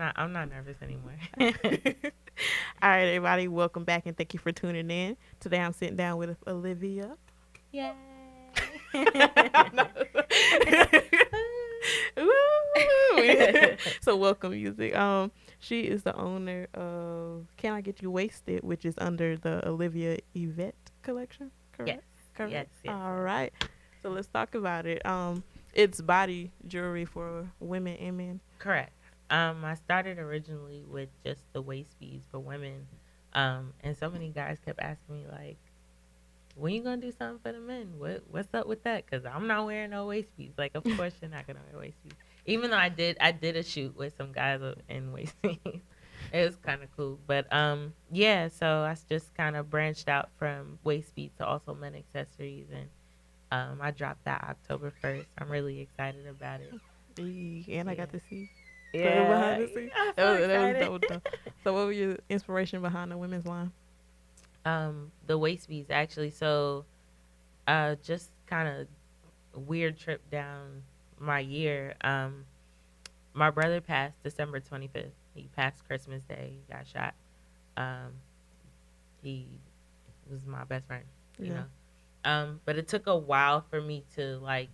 I'm not nervous anymore. All right, everybody, welcome back and thank you for tuning in. Today I'm sitting down with Olivia. Yay. So welcome music. She is the owner of Can I Get You Wasted, which is under the Olivia Yvette Collection. Yes. Correct? Correct. Yes. All right. So let's talk about it. It's body jewelry for women and men. Correct. I started originally with just the waist beads for women. And so many guys kept asking me like, when you gonna do something for the men? What's up with that? Because I'm not wearing no waist beads. Like, of course you're not gonna wear waist beads. Even though I did a shoot with some guys in waist beads. It was kind of cool. But yeah. So I just kind of branched out from waist beads to also men accessories, and I dropped that October 1st. I'm really excited about it. And I got to see. Yeah. Behind the scenes. I'm That so was excited. dope. So what was your inspiration behind the women's line? The waist beads actually. So just kind of weird trip down my year. My brother passed December 25th. He passed Christmas Day. He got shot. Um, he was my best friend, you Yeah. know. But it took a while for me to like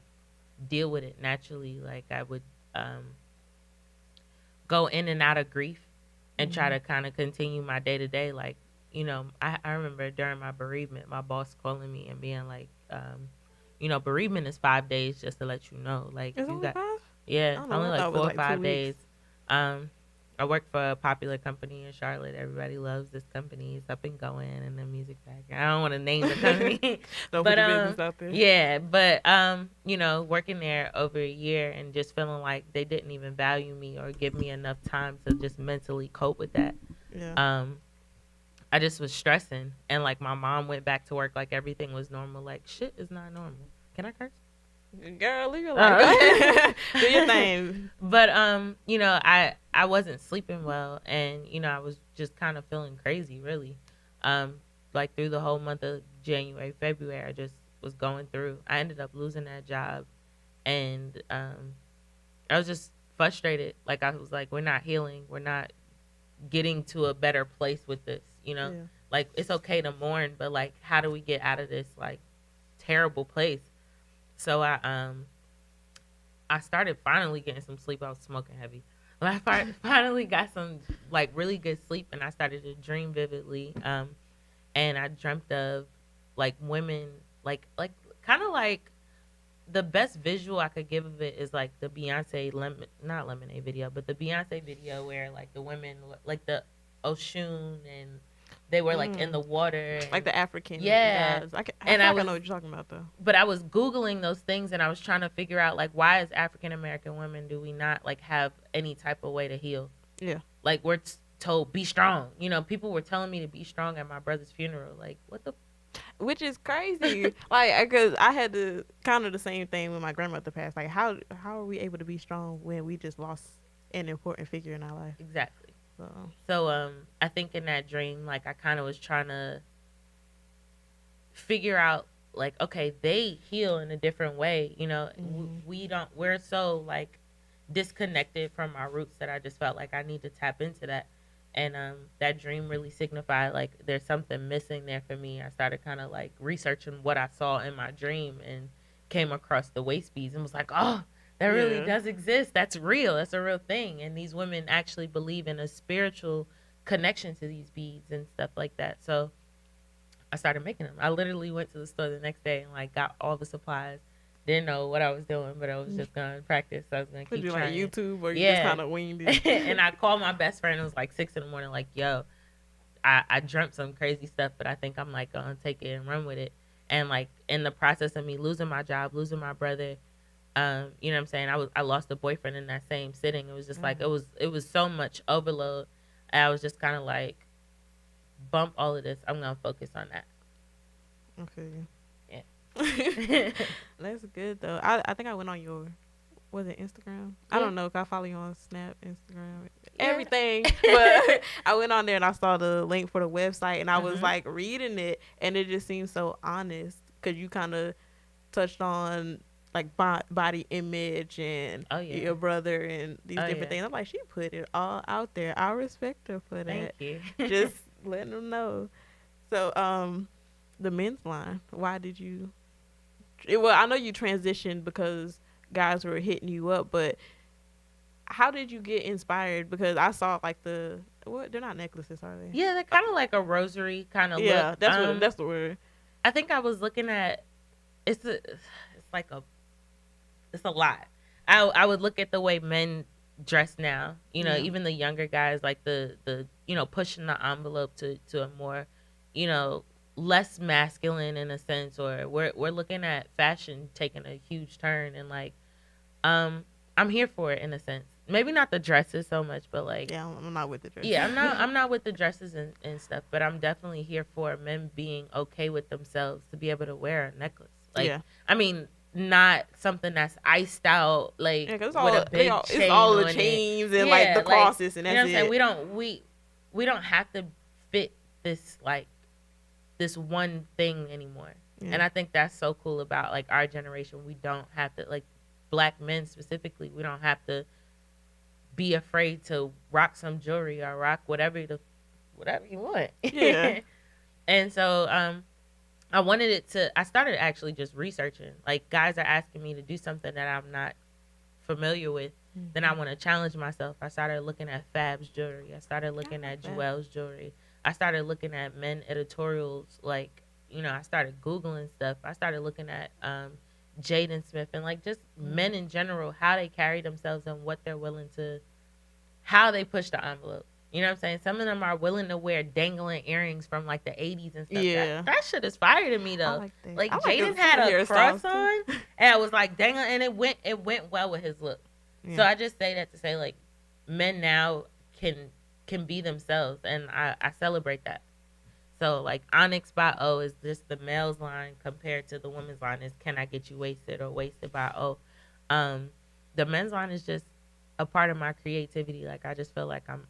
deal with it naturally. Like I would go in and out of grief and try to kind of continue my day to day. Like, I remember during my bereavement, my boss calling me and being like, bereavement is 5 days, just to let you know. Like, It's you only got, 5? yeah, I don't know. only I like thought it was 4 or like 2 5 weeks. days. I work for a popular company in Charlotte. Everybody loves this company. It's up and going in the music factory. I don't want to name the company, Don't but put your business out there. yeah, but working there over a year and just feeling like they didn't even value me or give me enough time to just mentally cope with that. Yeah. I just was stressing, and like my mom went back to work like everything was normal. Like shit is not normal. Can I curse? Girl, leave your life. Go ahead. Do your thing. But I wasn't sleeping well, and I was just kind of feeling crazy, really. Um, like through the whole month of January, February, I just was going through. I ended up losing that job, and I was just frustrated. Like I was like, we're not healing. We're not getting to a better place with this. Yeah. Like it's okay to mourn, but like, how do we get out of this like terrible place? So I started finally getting some sleep. I was smoking heavy. But finally got some like really good sleep, and I started to dream vividly. And I dreamt of like women, like kind of like the best visual I could give of it is like the Beyonce not Lemonade video, but the Beyonce video where like the women like the Oshun and they were like in the water, and, Like the African yeah. guys. I And I know was what you're talking about though. but I was Googling those things, and I was trying to figure out like why as African American women do we not like have any type of way to heal? Yeah. Like we're told be strong. People were telling me to be strong at my brother's funeral. Like what the Which is crazy. Like, because I had to kind of the same thing when my grandmother passed. Like, how are we able to be strong when we just lost an important figure in our life? exactly. So, So I think in that dream, like I kind of was trying to figure out like okay, they heal in a different way. We don't. We're so like disconnected from our roots that I just felt like I need to tap into that. And that dream really signified like there's something missing there for me. I started kind of like researching what I saw in my dream and came across the waist beads and was like, oh, that really Yeah. does exist. That's real. That's a real thing. And these women actually believe in a spiritual connection to these beads and stuff like that. So I started making them. I literally went to the store the next day and like got all the supplies. Didn't know what I was doing, but I was just gonna practice. So I was gonna would keep you like trying. YouTube or you Yeah. just kind of winged it? And I called my best friend. It was like 6 a.m. Like, yo, I dreamt some crazy stuff, but I think I'm like gonna take it and run with it. And like in the process of me losing my job, losing my brother, you know what I'm saying? I lost a boyfriend in that same sitting. It was just like it was so much overload. And I was just kind of like, bump all of this. I'm gonna focus on that. Okay. Yeah. That's good though. I think I went on your was it Instagram? I Yeah. don't know if I follow you on Snap, Instagram, Yeah. everything. But I went on there and I saw the link for the website and I was Mhm. like reading it and it just seemed so honest because you kind of touched on like body image and Oh yeah. your brother and these Oh different yeah. things. I'm like, she put it all out there. I respect her for Thank that. you. Just letting them know. So, the men's line. Why did you? Well, I know you transitioned because guys were hitting you up, but how did you get inspired? Because I saw like what? They're not necklaces, are they? Yeah, they're kind of like a rosary kind of look. Yeah, that's the word. I think I was looking at it's like it's a lot. I would look at the way men dress now. You know, Yeah. even the younger guys, like the pushing the envelope to a more, you know, less masculine in a sense, or we're looking at fashion taking a huge turn, and like I'm here for it in a sense. Maybe not the dresses so much, but like Yeah, I'm not with the dress. yeah, I'm not with the dresses and stuff, but I'm definitely here for men being okay with themselves to be able to wear a necklace. Like, Yeah. I mean, not something that's iced out, like Yeah, cause with a big it's chain all the on it. chains and like the Yeah, like crosses and you that's know what I'm saying. it. We don't have to fit this like this one thing anymore. Yeah. And I think that's so cool about like our generation. We don't have to like black men specifically. We don't have to be afraid to rock some jewelry or rock whatever you want. Yeah. And so I started actually just researching. Like guys are asking me to do something that I'm not familiar with. Then I want to challenge myself. I started looking at Fab's jewelry. I started looking at Jewel's jewelry. I started looking at men editorials. Like, you know, I started Googling stuff. I started looking at Jaden Smith and like just men in general, how they carry themselves and what they're willing to, how they push the envelope. You know what I'm saying? Some of them are willing to wear dangling earrings from like the 80s and stuff. Yeah. That shit is fire to me I though. like that. Like I like Jaden the had a hairstyles, cross too. on and it was like dangling and it went well with his look. Yeah. So I just say that to say like men now can be themselves and I celebrate that. So like Onyx by O is just the male's line compared to the women's line is Can I Get You Wasted or Wasted by O. The men's line is just a part of my creativity. Like I just feel like I'm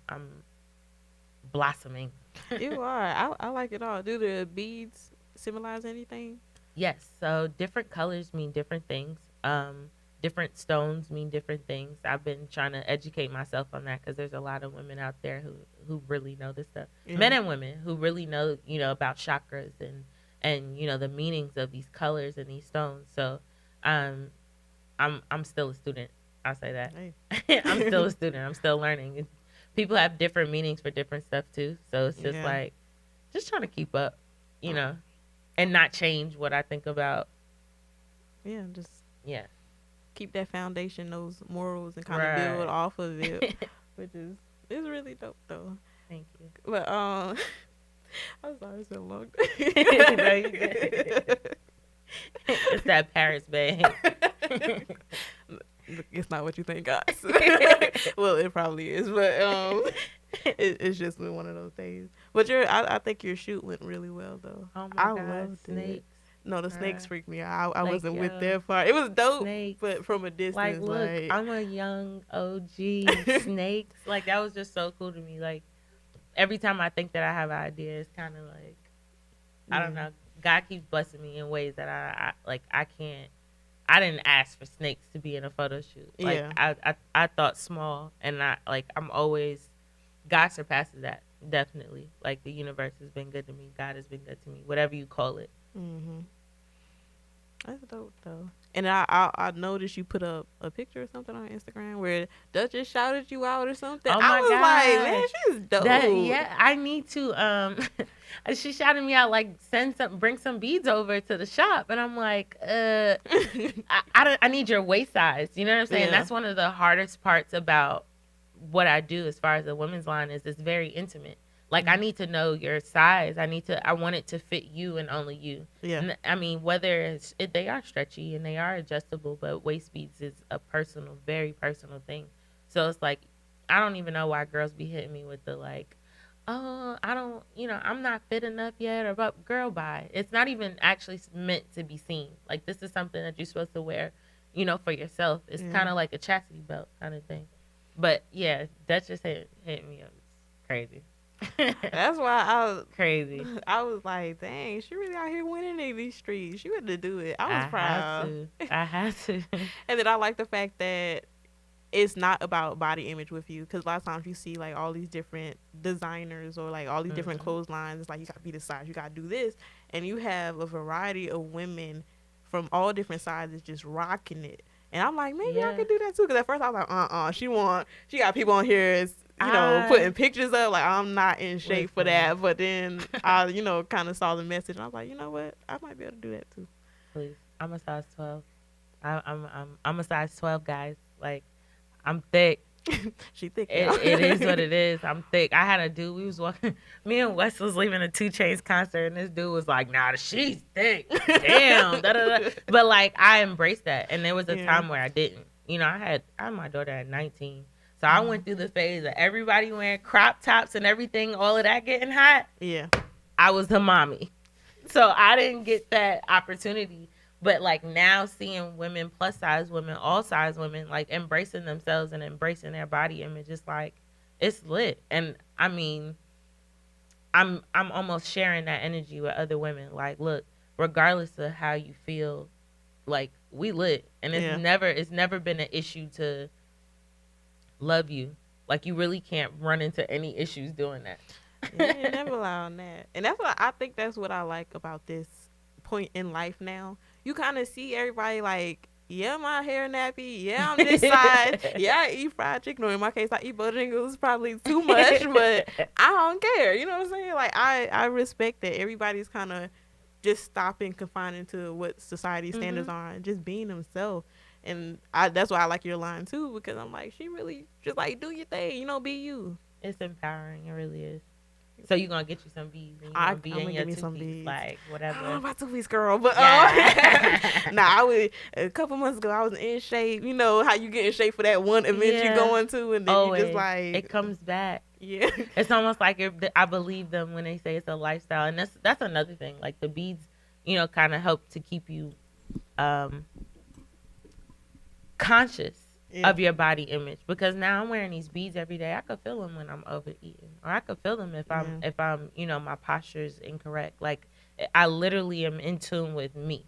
blossoming. You are. I like it all. Do the beads symbolize anything? Yes. So different colors mean different things. Different stones mean different things. I've been trying to educate myself on that because there's a lot of women out there who really know this stuff. Yeah. Men and women who really know, you know, about chakras and you know the meanings of these colors and these stones. So, I'm still a student. I'll say that. Hey. I'm still a student. I'm still learning. People have different meanings for different stuff too. So it's just Yeah. like just trying to keep up, you know, and not change what I think about. Yeah, just Yeah. keep that foundation, those morals, and kind Right. of build off of it, which is it's really dope though. Thank you. But I'm sorry, it's so long. No, you good. It's that Paris bag. It's not what you think, guys. Well, it probably is, but it's just been one of those days. But I think your shoot went really well though. Oh my I God, loved it. snakes. No, the snakes freaked me out. I Like, wasn't with yo, their part. It was dope, snakes. but from a distance, Like, look, I'm a young OG. Snakes. Like, that was just so cool to me. Like, every time I think that I have an idea, it's kind of like, I don't know. God keeps blessing me in ways that I can't. I didn't ask for snakes to be in a photo shoot. Like, Yeah. I thought small, and I'm always, God surpasses that, definitely. Like, the universe has been good to me. God has been good to me, whatever you call it. Mm-hmm. That's dope though. And I noticed you put up a picture or something on Instagram where Duchess shouted you out or something. Oh I my was God. like, man, she's dope. Yeah, I need to. She shouted me out like bring some beads over to the shop, and I'm like, I need your waist size. You know what I'm saying? Yeah. That's one of the hardest parts about what I do as far as the women's line is. It's very intimate. Like I need to know your size. I want it to fit you and only you. Yeah. And, I mean, whether they are stretchy and they are adjustable, but waist beads is a personal, very personal thing. So it's like, I don't even know why girls be hitting me with the like, oh, I don't, I'm not fit enough yet, or but girl, bye. It's not even actually meant to be seen. Like this is something that you're supposed to wear, for yourself. It's kind of like a chastity belt kind of thing. But yeah, that just hit me up. It's crazy. That's why Crazy. I was like, dang, she really out here winning in these streets. She had to do it. I was proud. I had to. And then I like the fact that it's not about body image with you, because a lot of times you see like all these different designers or like all these different clotheslines. It's like you gotta be this size, you gotta do this, and you have a variety of women from all different sizes just rocking it. And I'm like, maybe I could do that too. Because at first I was like, she got people on here, putting pictures up. Like, I'm not in shape for that. But then I, kind of saw the message. And I was like, you know what? I might be able to do that too. Please. I'm a size 12. I'm a size 12, guys. Like, I'm thick. She thick. It is what it is. I'm thick. I had a dude. We was walking. Me and Wes was leaving a 2 Chainz concert, and this dude was like, "Nah, she's thick. Damn." Da, da, da. But like, I embraced that, and there was a time where I didn't. I had my daughter at 19, so I went through the phase of everybody wearing crop tops and everything, all of that getting hot. Yeah, I was the mommy, so I didn't get that opportunity. But like now seeing women, plus size women, all size women, like embracing themselves and embracing their body image, it's like, it's lit. And I mean, I'm almost sharing that energy with other women. Like, look, regardless of how you feel, like, we lit. And it's never been an issue to love you. Like, you really can't run into any issues doing that. Yeah, never allowing that. And that's what I think, that's what I like about this point in life now. You kind of see everybody like, yeah, my hair nappy. Yeah, I'm this side. Yeah, I eat fried chicken. Or in my case, I eat Bojangles probably too much, but I don't care. You know what I'm saying? Like, I respect that everybody's kind of just stopping, confining to what society standards are, and just being themselves. And that's why I like your line too, because I'm like, she really just like, do your thing. Be you. It's empowering. It really is. So you gonna get you some beads? And I'm gonna give me some beads, like whatever. I don't know about 2 piece, girl, but I would. A couple months ago, I was in shape. You know how you get in shape for that one event you're going to, and then you just like, it comes back. Yeah, it's almost like I believe them when they say it's a lifestyle, and that's another thing. Like the beads, kind of help to keep you conscious of your body image, because now I'm wearing these beads every day. I could feel them when I'm overeating, or I could feel them if I'm my posture is incorrect. Like, I literally am in tune with me,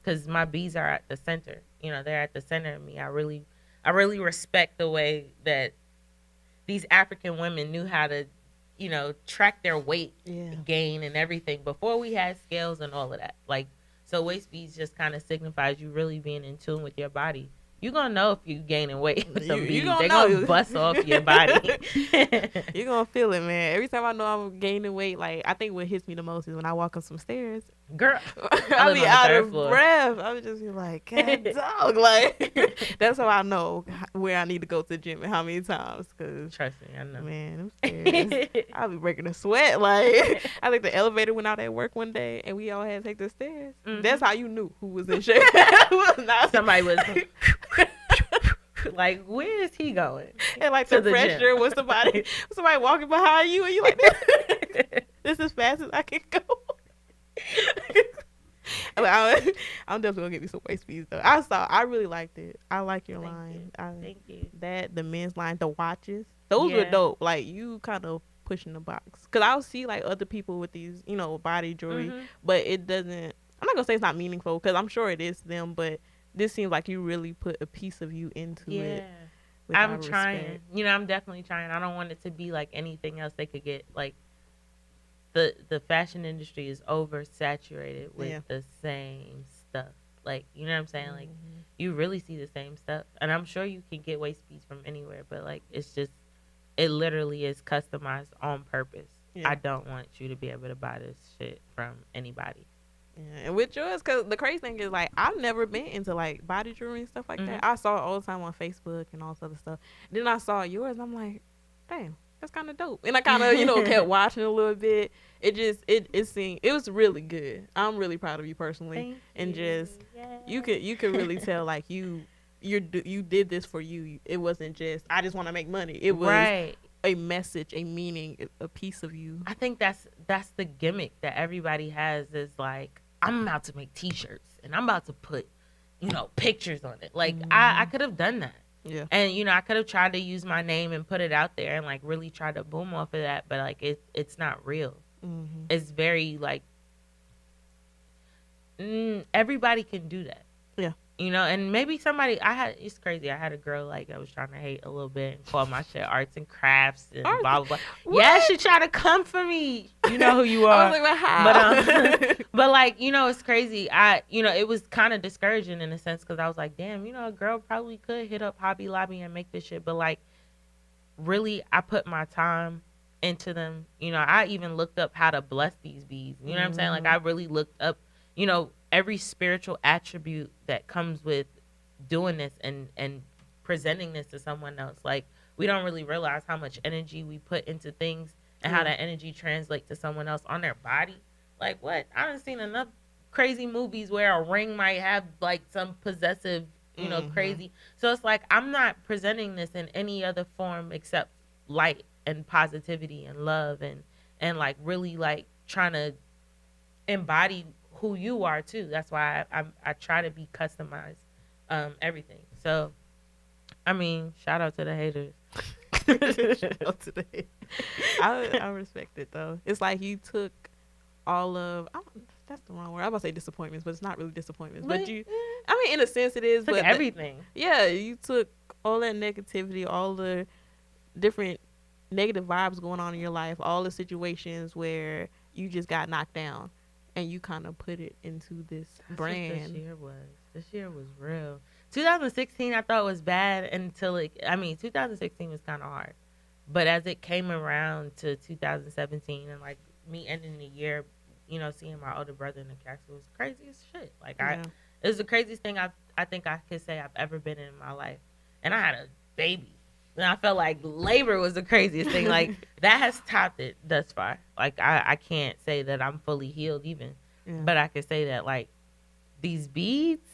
because my beads are at the center. They're at the center of me. I really respect the way that these African women knew how to track their weight gain and everything before we had scales and all of that. Like, so waist beads just kind of signifies you really being in tune with your body. You're going to know if you're gaining weight with some beads. They're going to bust off your body. You're going to feel it, man. Every time I know I'm gaining weight, like, I think what hits me the most is when I walk up some stairs. Girl, I'll be out of breath. I would just be like, God, dog. Like, that's how I know where I need to go to the gym and how many times. Cause, trust me, I know. Man, them stairs, I'll be breaking a sweat. Like, I think the elevator went out at work one day and we all had to take the stairs. That's how you knew who was in shape. Somebody was like, where is he going? And like the pressure was somebody walking behind you, and you like, this is as fast as I can go. I'm definitely gonna get me some waist beads though. I really liked it. I like your line. Thank you. That the men's line, the watches, those were dope. Like, you kind of pushing the box, because I'll see like other people with these body jewelry, but it doesn't. I'm not gonna say it's not meaningful, because I'm sure it is to them, but this seems like you really put a piece of you into it. I'm trying. I'm definitely trying. I don't want it to be like anything else they could get. Like, the fashion industry is oversaturated with the same stuff. Like, you know what I'm saying? Like, you really see the same stuff. And I'm sure you can get waist beads from anywhere, but like, it literally is customized on purpose. I don't want you to be able to buy this shit from anybody. Yeah, and with yours, because the crazy thing is, like, I've never been into like body jewelry and stuff like that. I saw it all the time on Facebook and all this other stuff. Then I saw yours, and I'm like, damn, that's kind of dope. And I kind of kept watching a little bit. It seemed, it was really good. I'm really proud of you personally. Thank you. You could really tell, like, you did this for you. It wasn't just, I just want to make money. It was a message, a meaning, a piece of you. I think that's the gimmick that everybody has, is like, I'm about to make t-shirts and I'm about to put pictures on it. Like, I could have done that. Yeah. And I could have tried to use my name and put it out there and like really try to boom off of that, but like it's not real. Mm-hmm. It's very like everybody can do that. Yeah. And maybe somebody it's crazy. I had a girl like I was trying to hate a little bit and call my shit arts and crafts and Arts- blah blah blah. What? Yeah, she tried to come for me. You know who you I are. was like, well, how? But like, it's crazy. It was kind of discouraging in a sense because I was like, damn, a girl probably could hit up Hobby Lobby and make this shit. But like, really, I put my time into them. I even looked up how to bless these bees. You know what I'm saying? Like, I really looked up, every spiritual attribute that comes with doing this and presenting this to someone else. Like, we don't really realize how much energy we put into things and how that energy translates to someone else on their body. Like, what? I done seen enough crazy movies where a ring might have like some possessive, crazy. So it's like, I'm not presenting this in any other form except light and positivity and love and like really like trying to embody who you are too. That's why I try to be customized, everything. So, I mean, shout out to the haters. I respect it though. It's like you took all of that's the wrong word. I was about to say disappointments, but it's not really disappointments. But I mean, in a sense, it is. Took but everything. You took all that negativity, all the different negative vibes going on in your life, all the situations where you just got knocked down, and you kind of put it into this brand. This year was real. 2016 I thought was bad until 2016 was kind of hard. But as it came around to 2017 and like me ending the year, seeing my older brother in the casket was crazy as shit. Like it was the craziest thing I think I could say I've ever been in my life. And I had a baby. And I felt like labor was the craziest thing. Like that has topped it thus far. Like I can't say that I'm fully healed even. Yeah. But I can say that like these beads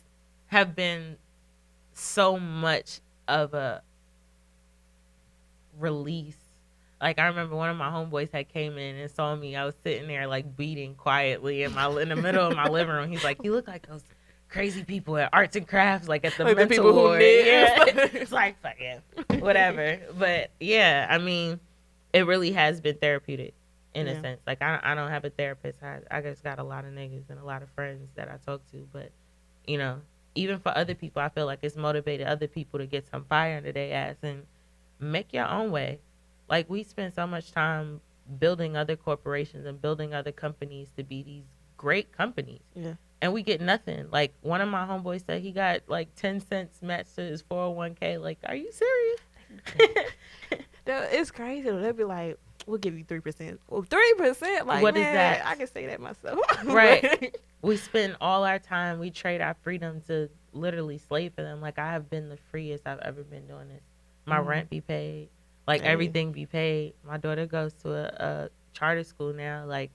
have been so much of a release. Like I remember one of my homeboys had came in and saw me. I was sitting there like beating quietly in the middle of my living room. He's like, "You look like those crazy people at arts and crafts, like at the like mental the ward." Yeah, it's like fuck yeah, whatever. But yeah, I mean, it really has been therapeutic in a sense. Like I don't have a therapist. I just got a lot of niggas and a lot of friends that I talk to. But even for other people, I feel like it's motivated other people to get some fire under their ass and make your own way. Like we spend so much time building other corporations and building other companies to be these great companies. Yeah. And we get nothing. Like one of my homeboys said he got like 10 cents matched to his 401k. Like, are you serious? It's crazy. They'll be like, we'll give you 3%. Well, 3%? Like, what is that? I can say that myself. Right. We spend all our time, we trade our freedom to literally slave for them. Like, I have been the freest I've ever been doing this. My rent be paid. Like, everything be paid. My daughter goes to a charter school now. Like,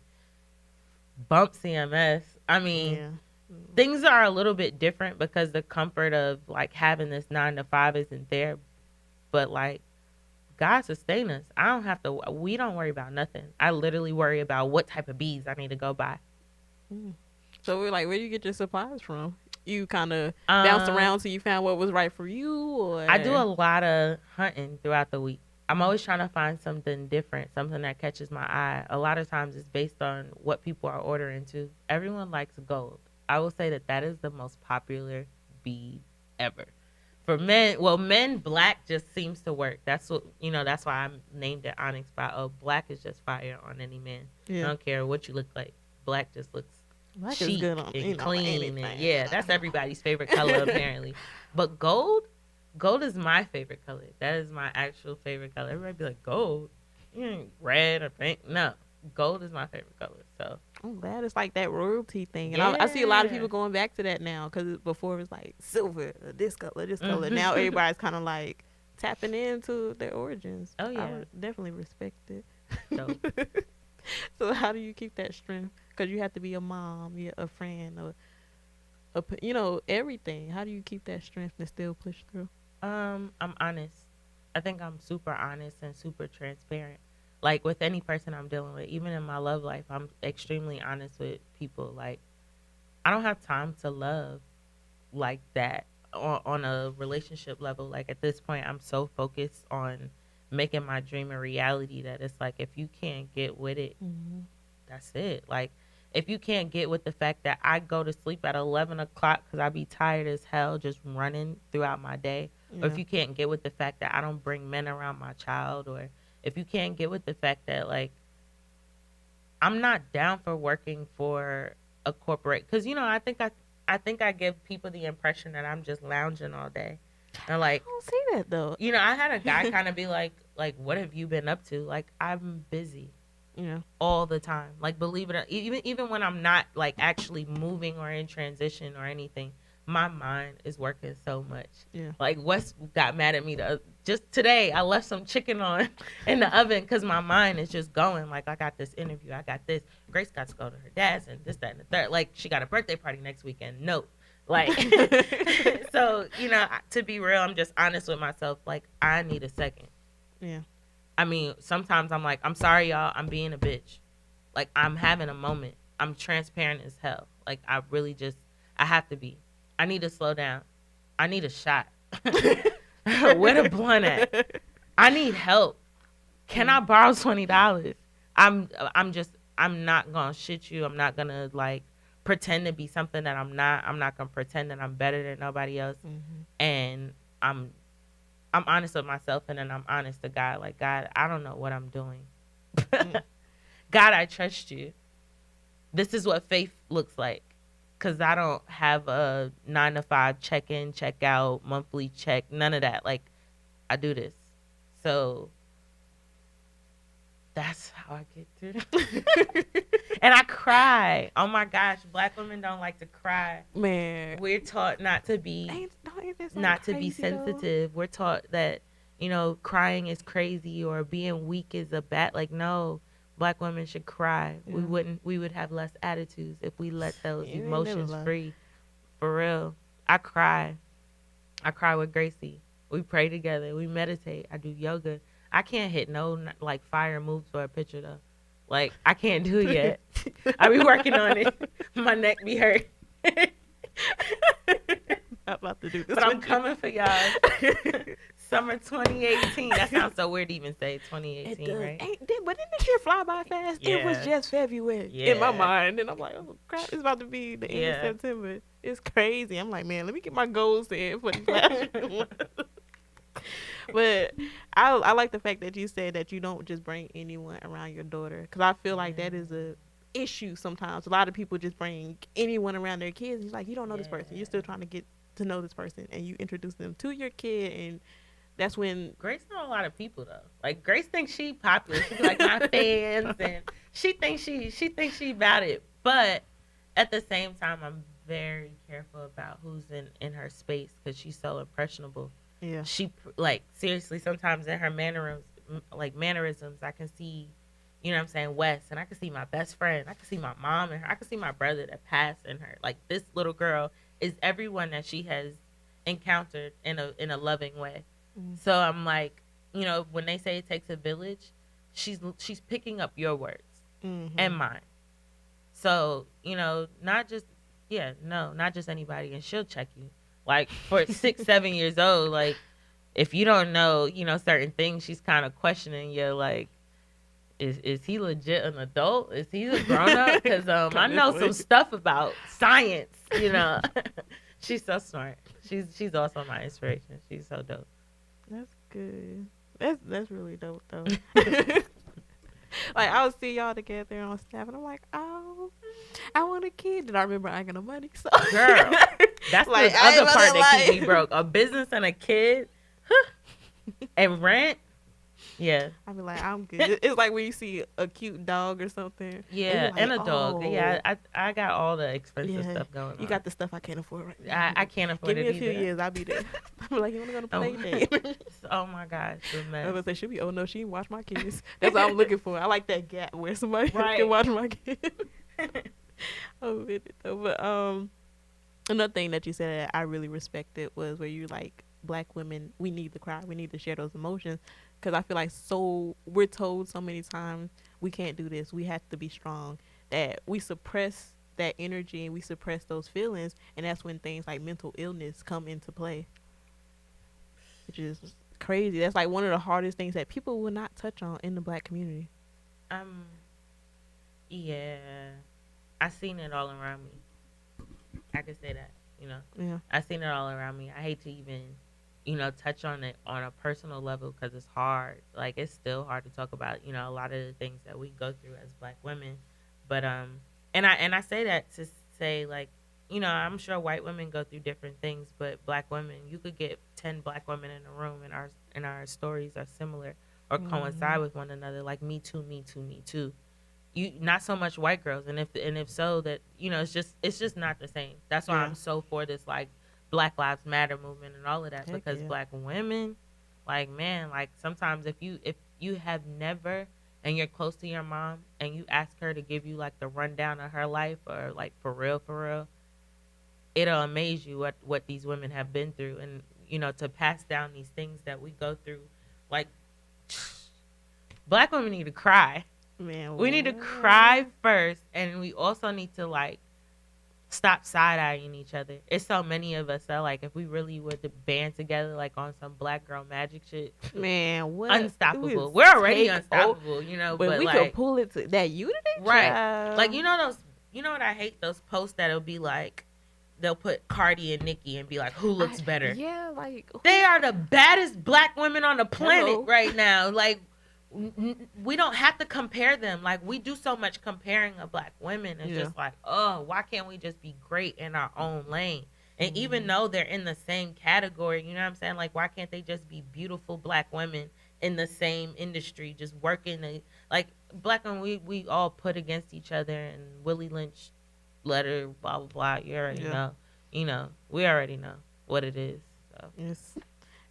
bump CMS. I mean, things are a little bit different because the comfort of, like, having this 9 to 5 isn't there. But, like, God sustain us. We don't worry about nothing. I literally worry about what type of bees I need to go buy. So we're like, where do you get your supplies from? You kind of bounced around till you found what was right for you? Or? I do a lot of hunting throughout the week. I'm always trying to find something different, something that catches my eye. A lot of times it's based on what people are ordering too. Everyone likes gold. I will say that is the most popular bead ever. For men, black just seems to work. That's what, that's why I named it Onyx by, black is just fire on any man. Yeah. I don't care what you look like. Black just looks chic good on, and clean. And that's everybody's favorite color apparently. But gold is my favorite color. That is my actual favorite color. Everybody be like, gold? Red or pink? No. Gold is my favorite color. So I'm glad it's like that royalty thing. And I see a lot of people going back to that now because before it was like silver, this color. Now everybody's kind of like tapping into their origins. Oh, yeah. I would definitely respect it. So how do you keep that strength? Because you have to be a mom, a friend, everything. How do you keep that strength and still push through? I'm honest. I think I'm super honest and super transparent. Like with any person I'm dealing with, even in my love life, I'm extremely honest with people. Like I don't have time to love like that on a relationship level. Like at this point, I'm so focused on making my dream a reality that it's like if you can't get with it, Mm-hmm. that's it. Like if you can't get with the fact that I go to sleep at 11 o'clock because I be tired as hell just running throughout my day, or if Yeah. you can't get with the fact that I don't bring men around my child, or if you can't get with the fact that like I'm not down for working for a corporate, because I think I give people the impression that I'm just lounging all day, and I like don't see that though. I had a guy kind of be like what have you been up to? Like I'm busy Yeah. all the time. Like believe it or even when I'm not like actually moving or in transition or anything, my mind is working so much. Yeah. Like Wes got mad at me just today. I left some chicken on in the oven because my mind is just going. Like I got this interview, I got this. Grace got to go to her dad's and this, that, and the third. Like she got a birthday party next weekend. Nope. Like so to be real, I'm just honest with myself. Like I need a second. Yeah. I mean, sometimes I'm like, I'm sorry, y'all. I'm being a bitch. Like, I'm having a moment. I'm transparent as hell. Like, I have to be. I need to slow down. I need a shot. Where the blunt at? I need help. Can I borrow $20? I'm not gonna shit you. I'm not gonna like pretend to be something that I'm not. I'm not gonna pretend that I'm better than nobody else. Mm-hmm. And I'm honest with myself, and then I'm honest to God. Like, God, I don't know what I'm doing. God, I trust you. This is what faith looks like. Because I don't have a 9 to 5 check in, check out, monthly check, none of that. Like, I do this. So that's how I get through. And I cry. Oh my gosh, Black women don't like to cry. Man. We're taught not to be not to be sensitive. Though? We're taught that, crying is crazy or being weak is a bad. Like, no, Black women should cry. Yeah. We would have less attitudes if we let those emotions free. For real. I cry with Gracie. We pray together. We meditate. I do yoga. I can't hit no like fire moves for a picture though. Like I can't do it yet. I be working on it. My neck be hurt. I'm about to do this. But I'm coming for y'all. Summer 2018. That sounds so weird to even say 2018, right? But didn't this year fly by fast? Yeah. It was just February in my mind. And I'm like, oh, crap, it's about to be the end of September. It's crazy. I'm like, man, let me get my goals in for these last months. But I like the fact that you said that you don't just bring anyone around your daughter. Because I feel like that is a issue sometimes. A lot of people just bring anyone around their kids. It's like, you don't know this person. You're still trying to get to know this person. And you introduce them to your kid. And that's when... Grace know a lot of people, though. Like, Grace thinks she popular. She be like, my fans. And she thinks she about it. But at the same time, I'm very careful about who's in her space because she's so impressionable. Yeah. She like seriously sometimes in her mannerisms I can see, you know what I'm saying, Wes, and I can see my best friend, I can see my mom and her, I can see my brother that passed in her. Like this little girl is everyone that she has encountered in a loving way. Mm-hmm. So I'm like, when they say it takes a village, she's picking up your words and mine. So, not just anybody, and she'll check you. Like for 6, 7 years old, like if you don't know, certain things, she's kind of questioning you. Like, is he legit an adult? Is he a grown up? Because I know some stuff about science. She's so smart. She's also my inspiration. She's so dope. That's good. That's really dope though. Like I would see y'all together on staff, and I'm like, oh, I want a kid. And I remember I got no money, so girl, that's like the other part that keep me broke. A business and a kid, and rent. Yeah, I be like, I'm good. It's like when you see a cute dog or something. Yeah, and a dog. Yeah, I got all the expensive stuff going on. You got the stuff I can't afford right now. I can't afford it either. Give me a few years, I'll be there. I'm like, you want to go to play date? Oh my gosh, the mess. I was gonna say, she'll be, oh no, she didn't watch my kids. That's what I'm looking for. I like that gap where somebody can watch my kids. Oh, with it though. But another thing that you said that I really respected was where you like, Black women, we need to cry, we need to share those emotions. Because I feel like we're told so many times we can't do this, we have to be strong, that we suppress that energy and we suppress those feelings, and that's when things like mental illness come into play, which is crazy. That's like one of the hardest things that people will not touch on in the Black community. Um, yeah, I seen it all around me. I can say that, you know. Yeah. I seen it all around me. I hate to even, touch on it on a personal level because it's hard. Like it's still hard to talk about, a lot of the things that we go through as Black women. But and I say that to say like, I'm sure white women go through different things, but Black women, you could get 10 Black women in a room, and our stories are similar or coincide with one another. Like me too, me too, me too. You not so much white girls, and if so, that it's just not the same. That's why Yeah. I'm so for this like Black Lives Matter movement and all of that, Heck because yeah. Black women, like man, like sometimes if you have never and you're close to your mom and you ask her to give you like the rundown of her life or like for real, it'll amaze you what these women have been through, and to pass down these things that we go through, like Black women need to cry. Man, We need to what? cry first, and we also need to like stop side eyeing each other. It's so many of us that like if we really would to band together like on some Black girl magic shit, Man, what? unstoppable. It We're already take unstoppable, But but we like could pull it to that unity, right, child. like those. You know what I hate? Those posts that'll be like they'll put Cardi and Nicki and be like, who looks better? Yeah, like They are the baddest Black women on the planet Hello. right now. Like, we don't have to compare them. Like, we do so much comparing of Black women. It's Yeah. just like, oh, why can't we just be great in our own lane? And even though they're in the same category, you know what I'm saying? Like, why can't they just be beautiful Black women in the same industry, just working? Like, Black women, we all put against each other, and Willie Lynch letter, blah, blah, blah. You already Yeah. know. We already know what it is. So.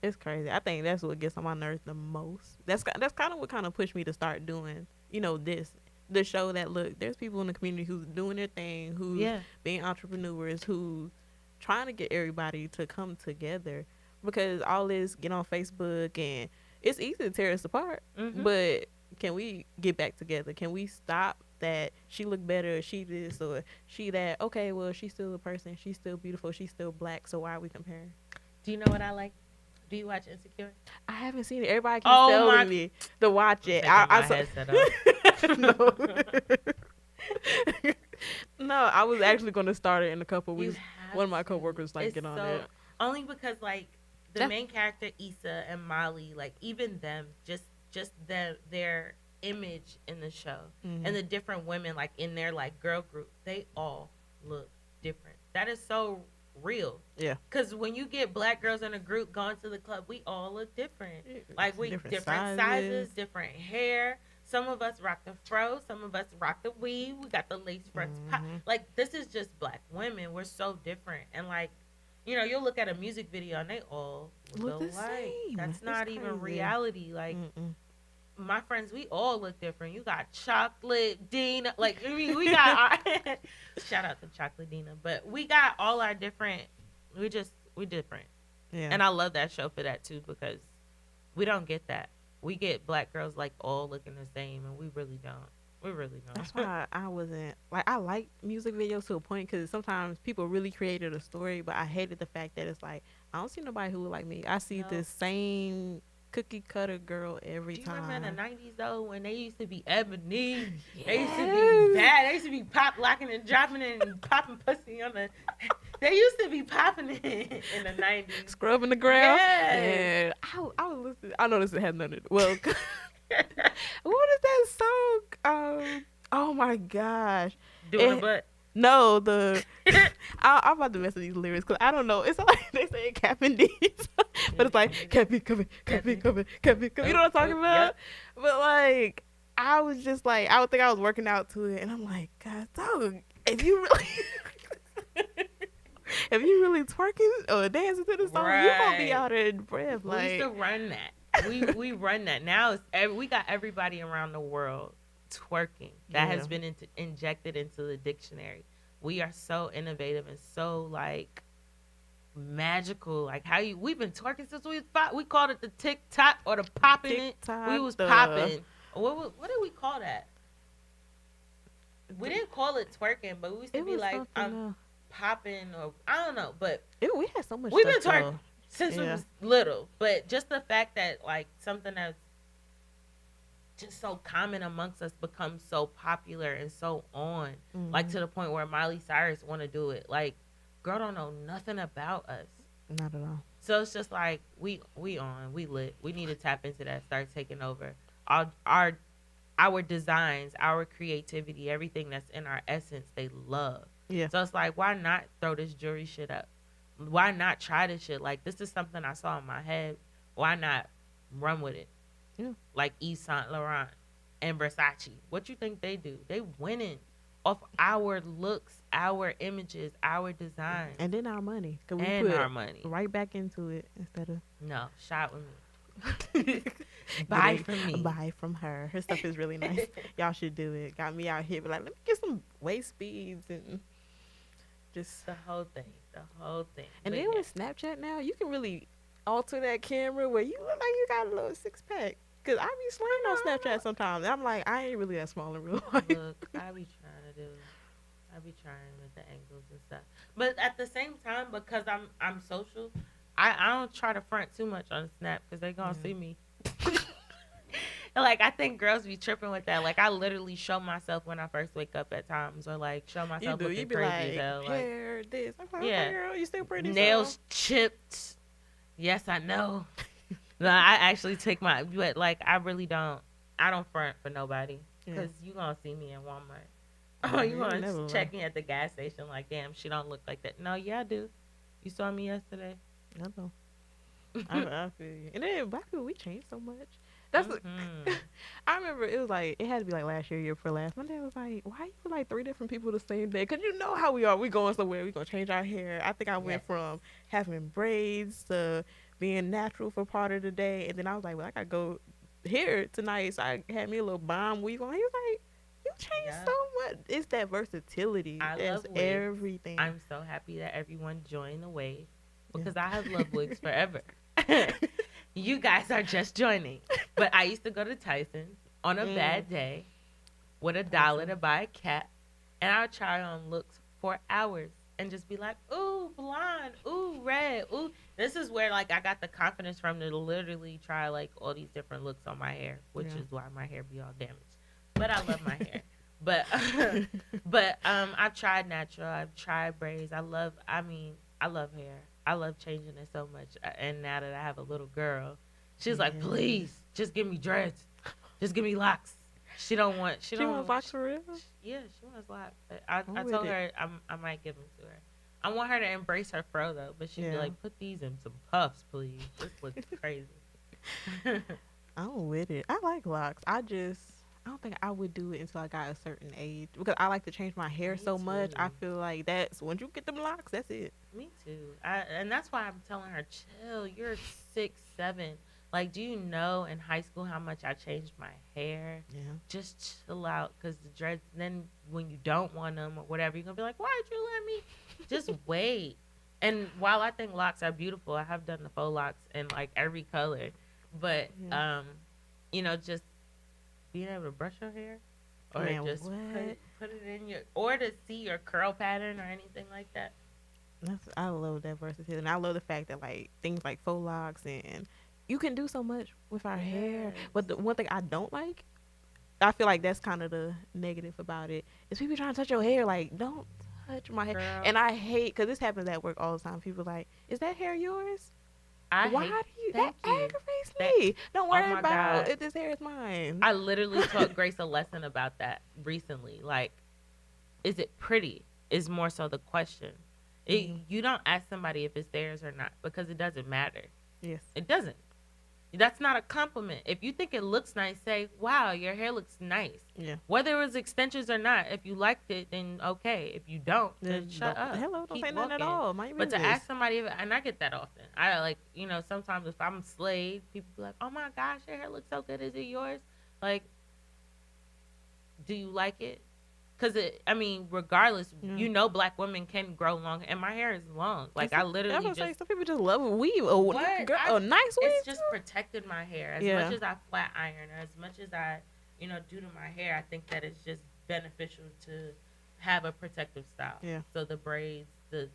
it's crazy. I think that's what gets on my nerves the most. That's kind of what kind of pushed me to start doing, the show that look, there's people in the community who's doing their thing, who's Yeah. being entrepreneurs, who trying to get everybody to come together, because all this get on Facebook and it's easy to tear us apart. Mhm. But can we get back together? Can we stop that she look better, she this or she that? Okay, well, she's still a person, she's still beautiful, she's still Black, so why are we comparing? Do you know what I like? Do you watch Insecure? I haven't seen it. Everybody keeps Oh telling my- me to watch it. Taking my headset off. No, I was actually going to start it in a couple You weeks. have One of my to. coworkers like It's get on so- it. Only because like the That- main character Issa and Molly, like even them, just their image in the show, Mhm. and the different women like in their like girl group, they all look different. That is so real. Yeah. Because when you get Black girls in a group going to the club, we all look different. Like we different sizes, different hair. Some of us rock the fro, some of us rock the weave. We got the lace fronts. Like this is just Black women. We're so different, and like you'll look at a music video and they all Look look the alike. same. That's It's not even crazy. reality. Like Mm-mm. my friends, we all look different. You got Chocolate Dina. Like I mean, we got our shout out to Chocolate Dina, but we got all our different. We different. Yeah. And I love that show for that too, because we don't get that. We get Black girls like all looking the same, and we really don't. We really don't. That's why I wasn't like, I like music videos to a point, because sometimes people really created a story, but I hated the fact that it's like I don't see nobody who look like me. I see No. the same cookie cutter girl every Do you time. remember in the 90s though, when they used to be ebony? Yes. They used to be bad. They used to be pop locking and dropping it and popping pussy on the. They used to be popping it in the 90s. Scrubbing the ground. Yes. And I was listening. I know this has nothing to do. Well, what is that song? Oh my gosh. Doing a It- butt. No, I'm about to mess with these lyrics because I don't know. It's like they say Cap and D's, but it's like Cappy coming, Cappy coming, Cappy coming. You know what I'm talking about? Yep. But like, I was just like, I would think I was working out to it, and I'm like, God, dog, if you really, if you really twerking or dancing to the song, you gonna be Right. out of breath. We Like, used to run that. We run that. Now we got everybody around the world twerking. That has Yeah. been injected into the dictionary. We are so innovative and so like magical. Like we've been twerking since we called it the TikTok or the popping it. TikTok, We was the- popping. What did we call that? we didn't call it twerking, but we used to It be was like, something. I'm popping, or I don't know, but We had so much we've stuff been twerking though. since we Yeah. was little. But just the fact that like something that's just so common amongst us becomes so popular and so on, like to Mm-hmm. the point where Miley Cyrus want to do it. Like, girl don't know nothing about us. Not at all. So it's just like we lit. We need to tap into that, start taking over. Our designs, our creativity, everything that's in our essence, they love. Yeah. So it's like, why not throw this jewelry shit up? Why not try this shit? Like, this is something I saw in my head. Why not run with it? Yeah. Like Yves Saint Laurent and Versace. What you think they do? They winning off our looks, our images, our designs, And then our money, cause we and put our money. right back into it instead of No, shot with me. Buy getting- from me. Buy from her. Her stuff is really nice. Y'all should do it. Got me out here, but like, let me get some waist speeds and just. The whole thing. The whole thing. And But then yeah. with Snapchat now, you can really alter that camera where you look like you got a little 6-pack. Cause I be slaying on Snapchat sometimes. I'm like, I ain't really that small in real life. Look, I be trying with the angles and stuff. But at the same time, because I'm social, I don't try to front too much on Snap because they gonna see me. Like, I think girls be tripping with that. Like, I literally show myself when I first wake up at times, or like show You myself do. looking You be crazy like, as hell. Like, hair, this. I'm like, Yeah. okay, girl, you still pretty. nails So. chipped. Yes, I know. No, I actually take my, but like, I really don't. I don't front for nobody Yeah. because you gonna see me in Walmart. Yeah, Oh, you you gonna never check me at the gas station? Like, damn, she don't look like that. No, yeah, I do. You saw me yesterday. I know. I feel you. And then black people, we changed so much. That's. Mhm. I remember it was like it had to be like last year before last. My dad was like, "Why you like 3 different people the same day? Cause you know how we are. We going somewhere. We gonna change our hair. I think I went Yes. from having braids to being natural for part of the day, and then I was like, well, I gotta go here tonight. So I had me a little bomb weave on. He was like, you changed Yeah. so much. It's that versatility. I It's love wigs. everything. I'm so happy that everyone joined the wave Yeah. because I have loved wigs forever. You guys are just joining. But I used to go to Tyson's on a bad day with $1 to buy a cap, and I would try on looks for hours and just be like, ooh, blonde, ooh, red, ooh. This is where like I got the confidence from to literally try like all these different looks on my hair, which Yeah. is why my hair be all damaged. But I love my hair. But I've tried natural, I've tried braids. I love hair. I love changing it so much. And now that I have a little girl, she's like, Yeah. please, just give me dreads. Just give me locks. She don't want. She She don't. wants locks for real. Yeah, she wants locks. I with told it. her I might give them to her. I want her to embrace her fro though, but she'd be Yeah. like, put these in some puffs, please. This looks crazy. I'm with it. I like locks. I don't think I would do it until I got a certain age because I like to change my hair Me so much. I too. feel like that's once you get them locks, that's it. Me too. And that's why I'm telling her, chill. You're 6, 7. Like, do you know in high school how much I changed my hair? Yeah. Just chill out, because the dreads. Then when you don't want them or whatever, you're gonna be like, why'd you let me? Just wait. And while I think locks are beautiful, I have done the faux locks in like every color. But Yeah. just being able to brush your hair, or Man, just what? put it in your, or to see your curl pattern or anything like that. I love that versatility, and I love the fact that like things like faux locks and you can do so much with our hair. Yes. But the one thing I don't like, I feel like that's kind of the negative about it, is people trying to touch your hair. Like, don't touch my hair. Girl, And I hate because this happens at work all the time. People like, is that hair yours? Why hate, do you? thank That you. aggravates That- me. Don't worry my about God. if this hair is mine. I literally taught Grace a lesson about that recently. Like, is it pretty? Is more so the question. Mhm. You don't ask somebody if it's theirs or not, because it doesn't matter. Yes. It doesn't. That's not a compliment. If you think it looks nice, say, wow, your hair looks nice. Yeah. Whether it was extensions or not, if you liked it, then okay. If you don't, then Then shut up. Hello, don't Keep say nothing at walking. all. Mind your But to business. ask somebody, and I get that often. I like, sometimes if I'm slayed, people be like, oh my gosh, your hair looks so good. Is it yours? Like, do you like it? Because, regardless, Yeah. black women can grow long, and my hair is long. Like, I I'm literally gonna say just, some people just love a weave. What? Girl, a nice weave. it's just protected my hair. As Yeah. much as I flat iron, or as much as I, do to my hair, I think that it's just beneficial to have a protective style. Yeah. So the braids, the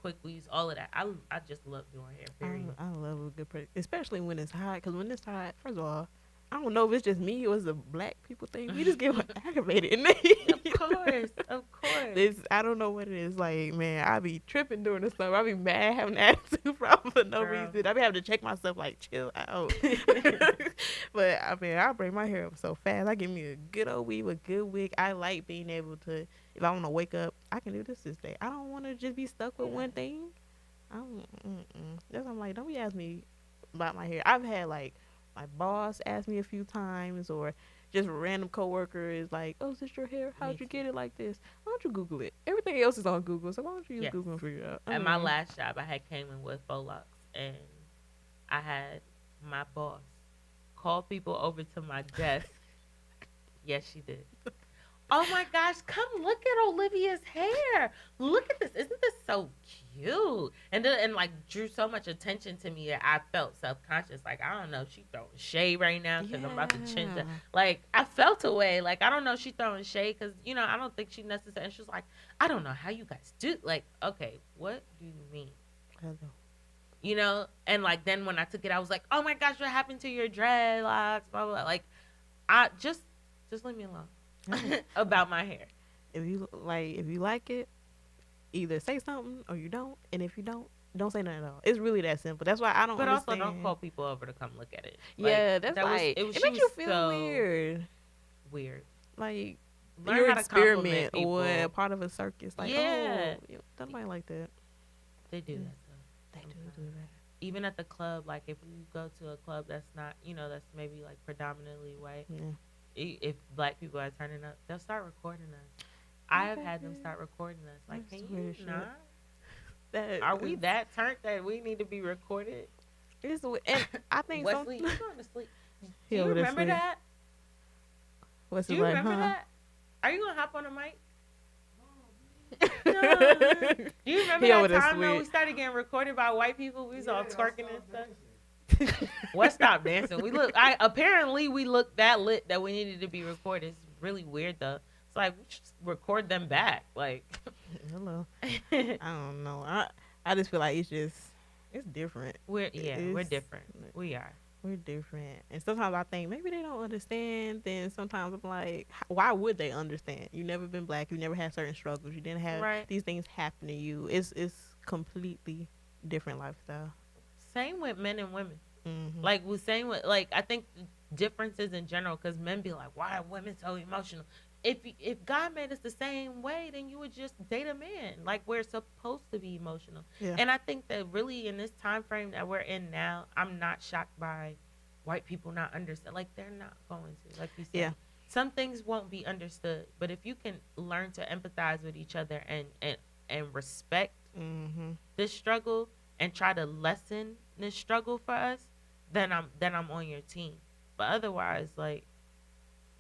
quick weaves, all of that. I just love doing hair. Period. I love a good pretty, especially when it's hot. Because when it's hot, first of all, I don't know if it's just me or it's a black people thing. We just get aggravated in Of course, of course. I don't know what it is. Like, man, I be tripping during the summer. I be mad having an attitude problem for no Girl. reason. I be having to check myself, like, chill out. But I mean, I bring my hair up so fast. I give me a good old weave, a good wig. I like being able to, if I want to wake up, I can do this day. I don't want to just be stuck with one thing. I don't. That's why I'm like, don't be asking me about my hair. I've had like my boss ask me a few times, or just random coworker is like, "Oh, is this your hair? How'd you get it like this? Why don't you Google it? Everything else is on Google, so why don't you use Yes. Google and figure it out?" At my last job, I had came in with faux locks, and I had my boss call people over to my desk. Yes, she did. Oh my gosh, come look at Olivia's hair. Look at this. Isn't this so cute? And like drew so much attention to me that I felt self-conscious. Like, I don't know if she throwing shade right now because I'm about to change that. Like, I felt a way. Like, I don't know if she throwing shade because, I don't think she necessarily. And she was like, I don't know how you guys do. Like, okay, what do you mean? And like then when I took it, I was like, oh my gosh, what happened to your dreadlocks? Blah, blah, blah. Like, I just leave me alone. About my hair. If you like it, either say something or you don't, and if you don't say nothing at all. It's really that simple. That's why I don't. But understand. also, don't call people over to come look at it. Yeah, that's like it makes you feel so weird. Weird. Like Learn you're how an to experiment compliment or people. a part of a circus. Like, Yeah. nobody like that. They do that. They do that. Even at the club, like if you go to a club that's not, that's maybe like predominantly white. Yeah. If black people are turning up, they'll start recording us. I have had them start recording us. Like, That's can weird you shit. not? Are we that turned that we need to be recorded? It's and I think Wesley, you going to sleep? Do He you over there remember sleep. that? What's Do it you like, remember huh? that? Are you gonna hop on the mic? No. Do you remember He over that there time though sweet. we started getting recorded by white people? We was all twerking and stuff. What stop dancing? Apparently we looked that lit that we needed to be recorded. It's really weird though. It's like we should record them back. Like Hello. I don't know. I just feel like it's different. we're It's- different. We are. We're different. And sometimes I think maybe they don't understand. Then sometimes I'm like, why would they understand? You never been black. You never had certain struggles. You didn't have Right. these things happen to you. It's completely different lifestyle. Same with men and women. Mm-hmm. Like we're saying with like I think the differences in general because men be like, why are women so emotional? If God made us the same way, then you would just date a man. Like we're supposed to be emotional. Yeah. And I think that really in this time frame that we're in now, I'm not shocked by white people not understand. Like they're not going to. Like you said, Yeah. some things won't be understood. But if you can learn to empathize with each other and respect Mm-hmm. this struggle and try to lessen this struggle for us, then I'm on your team. But otherwise, like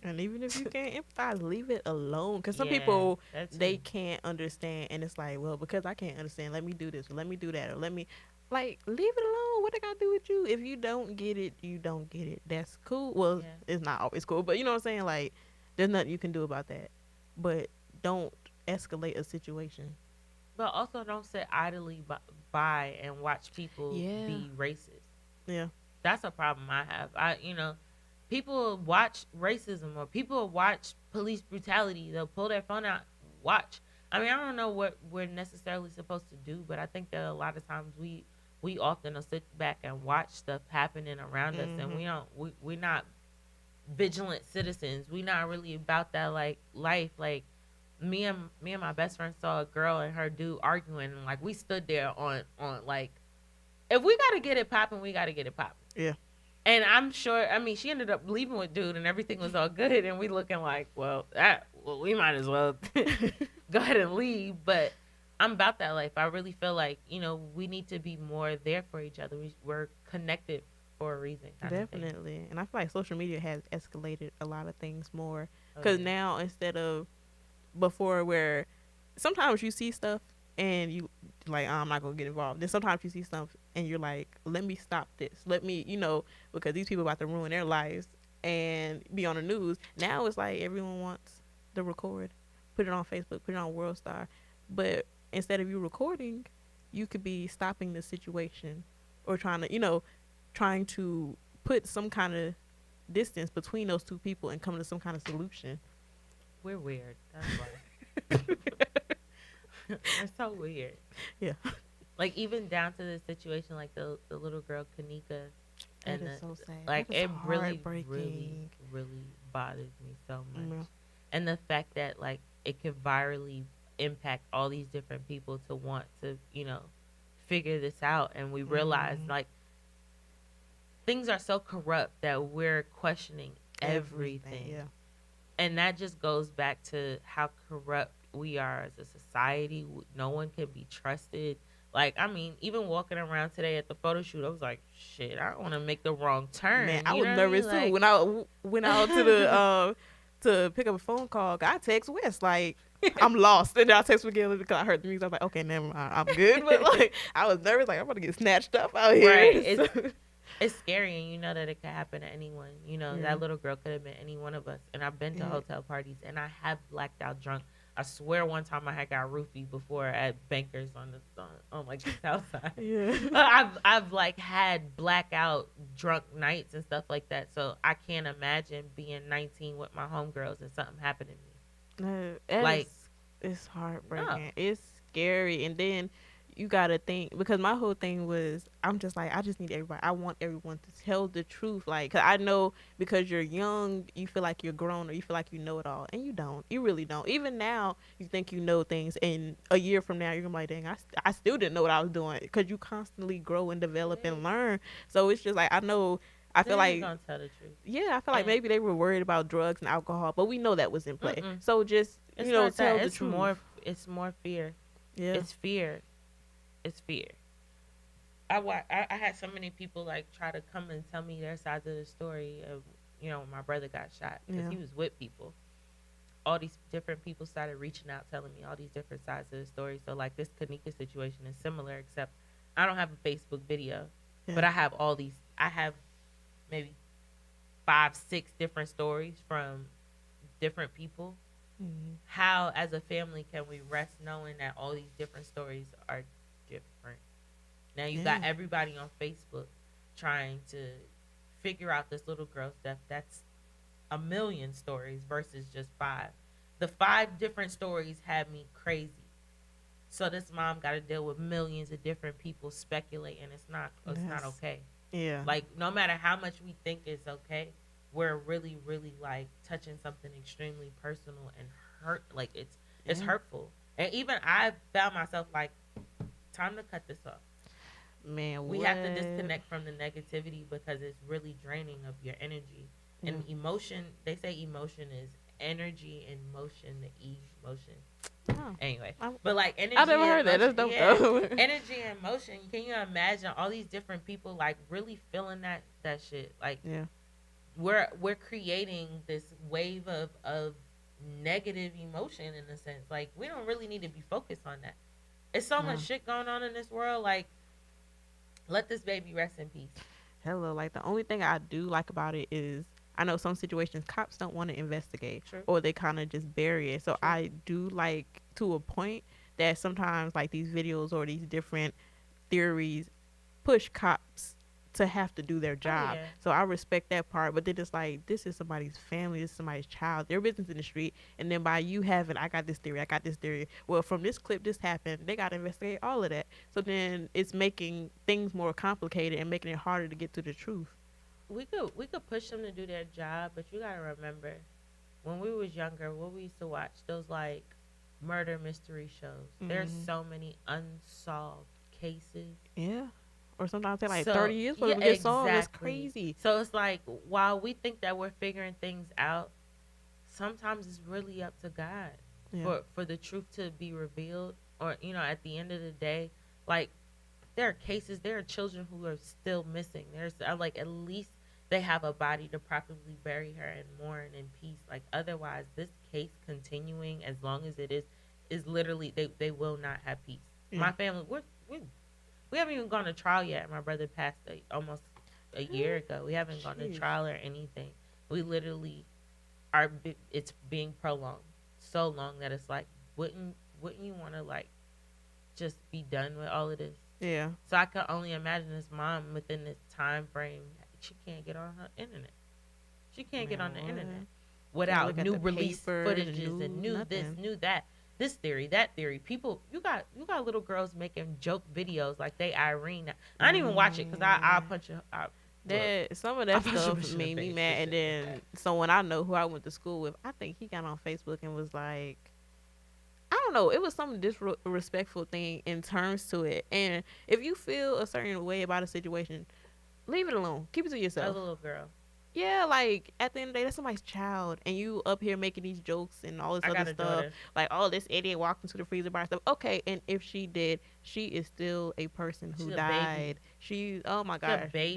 And even if you can't empathize, leave it alone. Because some yeah, people, that's they it. can't understand. And it's like, well, because I can't understand, let me do this, or let me do that, or let me, like, leave it alone. What they got to do with you? If you don't get it, you don't get it. That's cool. Well, Yeah. it's not always cool. But you know what I'm saying? Like, there's nothing you can do about that. But don't escalate a situation. But also don't sit idly by and watch people Yeah. be racist. Yeah. That's a problem I have. People watch racism or people watch police brutality. They'll pull their phone out, watch. I mean, I don't know what we're necessarily supposed to do, but I think that a lot of times we often will sit back and watch stuff happening around us, and we're not vigilant citizens. We're not really about that like life. Like me and my best friend saw a girl and her dude arguing, and like we stood there on like if we gotta get it popping, we gotta get it popping. Yeah. And I'm sure. I mean, she ended up leaving with dude, and everything was all good. And we looking like, well, we might as well go ahead and leave. But I'm about that life. I really feel like we need to be more there for each other. We're connected for a reason. kind of thing. Definitely. And I feel like social media has escalated a lot of things more. Oh, Because yeah. now, instead of before, where sometimes you see stuff and you like, I'm not gonna get involved. Then sometimes you see stuff and you're like, let me stop this. Let me, because these people about to ruin their lives and be on the news. Now it's like everyone wants the record, put it on Facebook, put it on WorldStar. But instead of you recording, you could be stopping the situation or trying to, trying to put some kind of distance between those two people and come to some kind of solution. We're weird. That's why. It's so weird. Yeah. Like even down to the situation, like the little girl Kanika, That and is so sad. like That is it really, heartbreaking. really bothers me so much. Mm. And the fact that like it could virally impact all these different people to want to, figure this out, and we realize like things are so corrupt that we're questioning everything. Yeah. And that just goes back to how corrupt we are as a society. No one can be trusted. Like, I mean, even walking around today at the photo shoot, I was like, shit, I don't want to make the wrong turn. Man, I was nervous too when I went out to the to pick up a phone call. I text West like I'm lost, and I text Miguel because I heard the music. I was like, okay, never mind, I'm good. But like, I was nervous, like I'm about to get snatched up out here. Right. It's scary, and you know that it could happen to anyone. That little girl could have been any one of us. And I've been to hotel parties, and I have blacked out drunk. I swear one time I had got roofied before at Bankers on like the south side. Yeah. I've like had blackout drunk nights and stuff like that. So I can't imagine being 19 with my homegirls and something happened to me. Like, it's heartbreaking. No. It's scary. And then you gotta think, because my whole thing was, I'm just like, I just need everybody. I want everyone to tell the truth. Like, cause I know because you're young, you feel like you're grown, or you feel like you know it all, and you don't. You really don't. Even now, you think you know things, and a year from now, you're gonna be like, dang, I still didn't know what I was doing, because you constantly grow and develop and learn. So it's just like, I know. I feel like gonna tell the truth. Yeah, I feel like maybe they were worried about drugs and alcohol, but we know that was in play. So just tell the truth. It's more fear. Yeah, it's fear. It's fear. I had so many people like try to come and tell me their sides of the story of when my brother got shot, because he was with people. All these different people started reaching out, telling me all these different sides of the story. So like this Kanika situation is similar, except I don't have a Facebook video, but I have all these. I have maybe 5-6 different stories from different people. How as a family can we rest knowing that all these different stories are different? Now you got everybody on Facebook trying to figure out this little girl's death. That's a million stories versus just 5. The 5 different stories had me crazy. So this mom got to deal with millions of different people speculating. It's not okay. Yeah. Like, no matter how much we think it's okay, we're really, really like touching something extremely personal and hurt. Like it's hurtful. And even I found myself like, time to cut this off. Man, we have to disconnect from the negativity, because it's really draining of your energy. And emotion, they say emotion is energy and motion, the emotion. Oh. Anyway, but like energy, I never heard that. That's dope though. Energy and motion. Can you imagine all these different people like really feeling that shit? Like, we're creating this wave of negative emotion in a sense. Like, we don't really need to be focused on that. It's so much shit going on in this world. Like, let this baby rest in peace. Hello. Like, the only thing I do like about it is, I know some situations cops don't want to investigate. True. Or they kind of just bury it. So true. I do like, to a point, that sometimes like these videos or these different theories push cops to have to do their job. Oh, yeah. So I respect that part. But then it's like, this is somebody's family, this is somebody's child, their business in the street. And then by you having, I got this theory. Well, from this clip, this happened. They got to investigate all of that. So then it's making things more complicated and making it harder to get to the truth. We could push them to do their job, but you gotta remember, when we was younger, what we used to watch, those like murder mystery shows. There's so many unsolved cases. Yeah. Or sometimes they like 30 years before they get solved. It's crazy. So it's like, while we think that we're figuring things out, sometimes it's really up to God for the truth to be revealed. Or, at the end of the day, like, there are cases, there are children who are still missing. There's like, at least they have a body to properly bury her and mourn in peace. Like, otherwise, this case continuing as long as it is literally, they will not have peace. My family, we haven't even gone to trial yet. My brother passed almost a year ago. We haven't gone to trial or anything. We literally it's being prolonged. so long that it's like, wouldn't you want to like just be done with all of this? Yeah. So I can only imagine this mom within this time frame. She can't get on her internet. She can't get Man, on the what? internet Can't without look at new the release papers and footages and news, new this, nothing. new that, this theory, that theory. People, you got little girls making joke videos like they Irene. I didn't even watch it because I Man. punch a I, look. That some of I that punch a stuff bitch in the made me face for mad, and shit like that. then someone I know who I went to school with, I think he got on Facebook and was like, I don't know, it was some disrespectful thing in terms to it. And if you feel a certain way about a situation, leave it alone. Keep it to A yourself. little girl. Yeah, like at the end of the day, that's somebody's child, and you up here making these jokes and all this I other got a stuff. daughter. Like, oh, this idiot walked into the freezer by herself. Okay, and if she did, she is still a person She's who a baby. died. She, oh my She's a gosh, baby.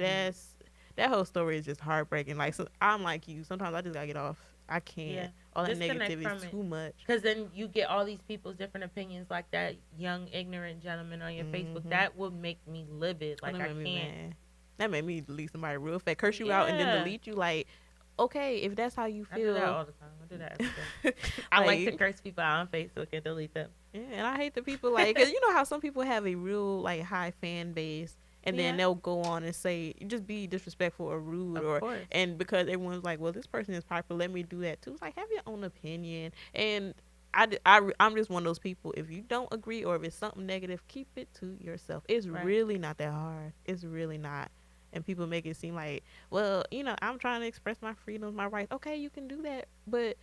that whole story is just heartbreaking. Like, so, I'm like you. Sometimes I just gotta get off. I Yeah. can't. All that Disconnect negativity from is it. too much. Because then you get all these people's different opinions, like that young ignorant gentleman on your Facebook. Mm-hmm. That would make me livid. Oh, Like that I made me can't. mad. That made me delete somebody real fast, curse you out, and then Yeah. delete you. Like, okay, if that's how you I do that feel, all the time. I do that every day. I like to like, curse people out on Facebook and delete them. yeah, and I hate the people like, cause you know how some people have a real like high fan base, and then Yeah. they'll go on and say just be disrespectful or rude, Of or course. and because everyone's like, well, this person is popular, let me do that too. It's like, have your own opinion, and I'm just one of those people. If you don't agree or if it's something negative, keep it to yourself. It's Right. really not that hard. It's really not. And people make it seem like, well, I'm trying to express my freedoms, my rights. Okay, you can do that, but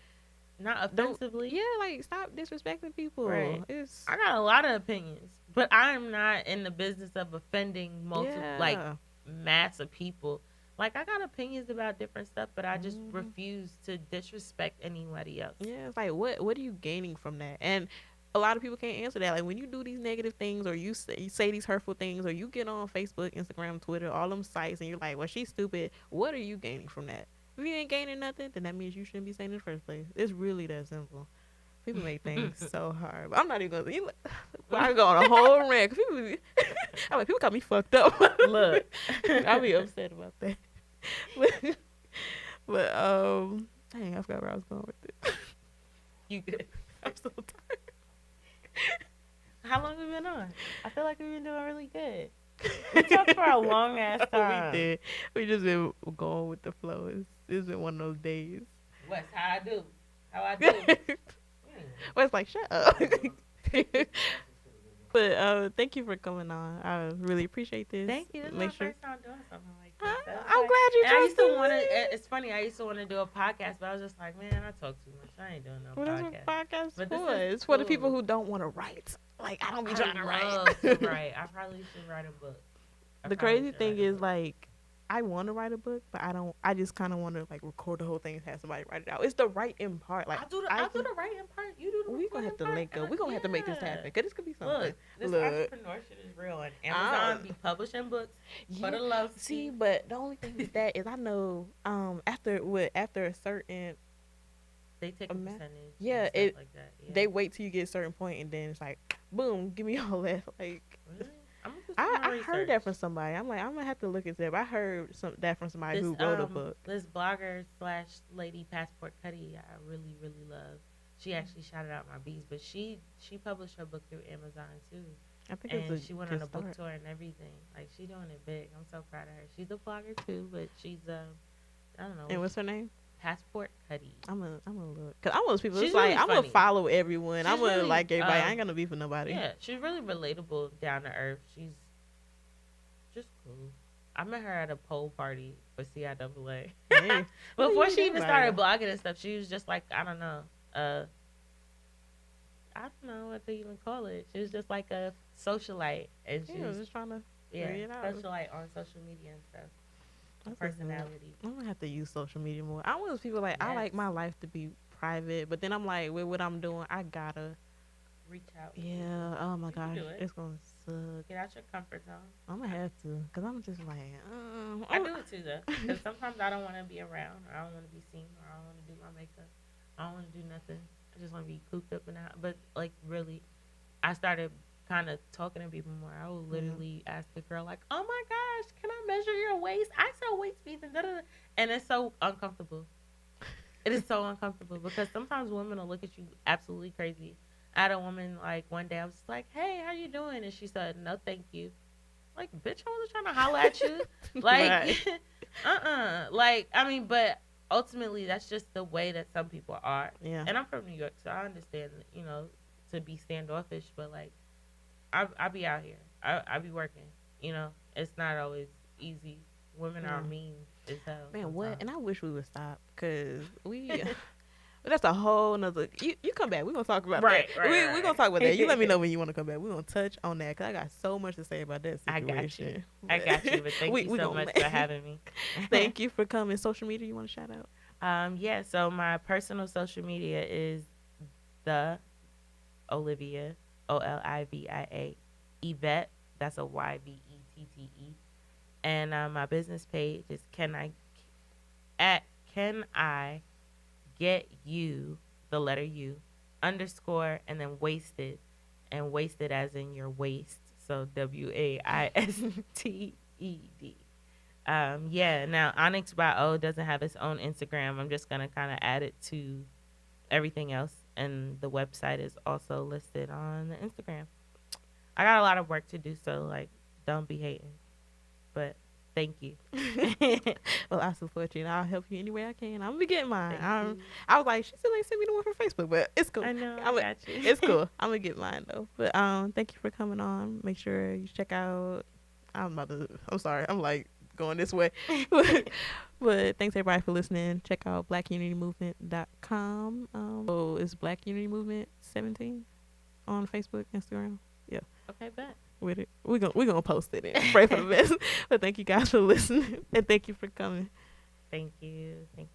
Not don't. offensively. Yeah, like stop disrespecting people. Right. It's I got a lot of opinions, but I'm not in the business of offending like yeah. mass of people. Like I got opinions about different stuff, but I just Mhm. refuse to disrespect anybody else. Yeah, it's like what are you gaining from that? And a lot of people can't answer that. Like when you do these negative things, or you say these hurtful things, or you get on Facebook, Instagram, Twitter, all them sites, and you're like, "Well, she's stupid." What are you gaining from that? If you ain't gaining nothing, then that means you shouldn't be saying it in the first place. It's really that simple. People make things so hard. But I'm not even gonna. I go on a whole rant. 'Cause people, I'm like, people got me fucked up. Look, I'll be upset about that. but dang, I forgot where I was going with it. you good? I'm so tired. How long have we been on? I feel like we've been doing really good. We talked for a long ass time. We did. We just been going with the flow. It's been one of those days. What's how I do? How I do? Well, it's like, shut up. But thank you for coming on. I really appreciate this. Thank you. This is Make my sure. first time doing something like Huh? this. I'm glad you And I used to trusted want me. to. It's funny. I used to want to do a podcast, but I was just like, man, I talk too much. I ain't doing no What is podcast. a podcast But this for? is It's for the people cool. who don't want to write. Like, I don't be I trying to love write. to write. I probably should write a book. The crazy thing is, like, I want to write a book, but I don't. I just kind of want to like record the whole thing and have somebody write it out. It's the writing part. Like, I do the writing part. You do the we gonna have to link up. We gonna have to make this happen. Cause this could be something. Look, this entrepreneur shit is real. And Amazon be publishing books for the love. See, but the only thing with that is I know after a certain they take a amount- percentage. yeah, and stuff it- like that. Yeah. they wait till you get a certain point and then it's like boom, give me all that. Like Really? I'm gonna do some more I heard research. that from somebody. I'm like, I'm gonna have to look at that. But I heard that from somebody who wrote a book. This blogger / lady Passport Cuddy, I really love. She actually shouted out my bees, but she published her book through Amazon too, I think and it's she went good on a book start. tour and everything. Like she doing it big. I'm so proud of her. She's a blogger too, but she's I don't know. And what's her name? Passport Cuddy. I'm gonna look. Cause I'm one of those people. She's It's like really I'm gonna funny. follow everyone. She's I'm gonna really, like everybody. I ain't gonna be for nobody. Yeah, she's really relatable, down to earth. She's just cool. I met her at a poll party for CIAA. Hey, Before you she meet even everybody. started blogging and stuff, she was just like, I don't know what they even call it. She was just like a socialite, and she Yeah, was just trying to. yeah, figure it out. socialite on social media and stuff. That's what's up. Personality. I'm gonna have to use social media more. I'm one of those people like I like Yes. my life to be private, but then I'm like with what I'm doing, I gotta. Reach out. Yeah. Oh my You can gosh, do it. it's gonna suck. Get out your comfort zone. I'm gonna have to, cause I'm just like. I do it too though, because sometimes I don't want to be around, or I don't want to be seen, or I don't want to do my makeup. I don't want to do nothing. I just want to be cooped up and out. But like really, I started kind of talking to people more. I will literally ask a girl like, "Oh my gosh, can I measure your waist? I sell waist beads and da da," and it's so uncomfortable. It is so uncomfortable because sometimes women will look at you absolutely crazy. I had a woman like one day I was just like, "Hey, how you doing?" And she said, "No, thank you." Like, bitch, I wasn't trying to holler at you. Like, Right. Like, I mean, but ultimately, that's just the way that some people are. Yeah. And I'm from New York, so I understand, to be standoffish, but like, I be out here. I be working. It's not always easy. Women are Yeah. mean as hell Man, what? sometimes. And I wish we would stop because we. But that's a whole nother. You come back. We're gonna talk about that. Right, right, We gonna talk about that. You let me right. know when you want to come back. We're gonna touch on that because I got so much to say about that I got you. situation. I got you. But But thank you we so gonna much for having me. thank you for coming. Social media you want to shout out? Yeah. So my personal social media is the Olivia, Olivia Yvette. That's a Yvette. And my business page is can I get you, the letter U, underscore, and then wasted as in your waist. So WAISTED. Yeah. Now Onyx by O doesn't have its own Instagram. I'm just gonna kind of add it to everything else, and the website is also listed on the Instagram. I got a lot of work to do, so like, don't be hating. But thank you. Well, I support you and I'll help you any way I can. I'm gonna be getting mine. Thank you. I was like, she still ain't sent me the one from Facebook, but it's cool. I know. I I'm a, got you. it's cool. I'm gonna get mine though. But thank you for coming on. Make sure you check out. I'm sorry. I'm like going this way. But thanks everybody for listening. Check out blackunitymovement.com. So it's Black Unity Movement 17 on Facebook, Instagram. Yeah. Okay, bet. With it. We're gonna post it and pray for the best. But thank you guys for listening and thank you for coming. Thank you. Thank you.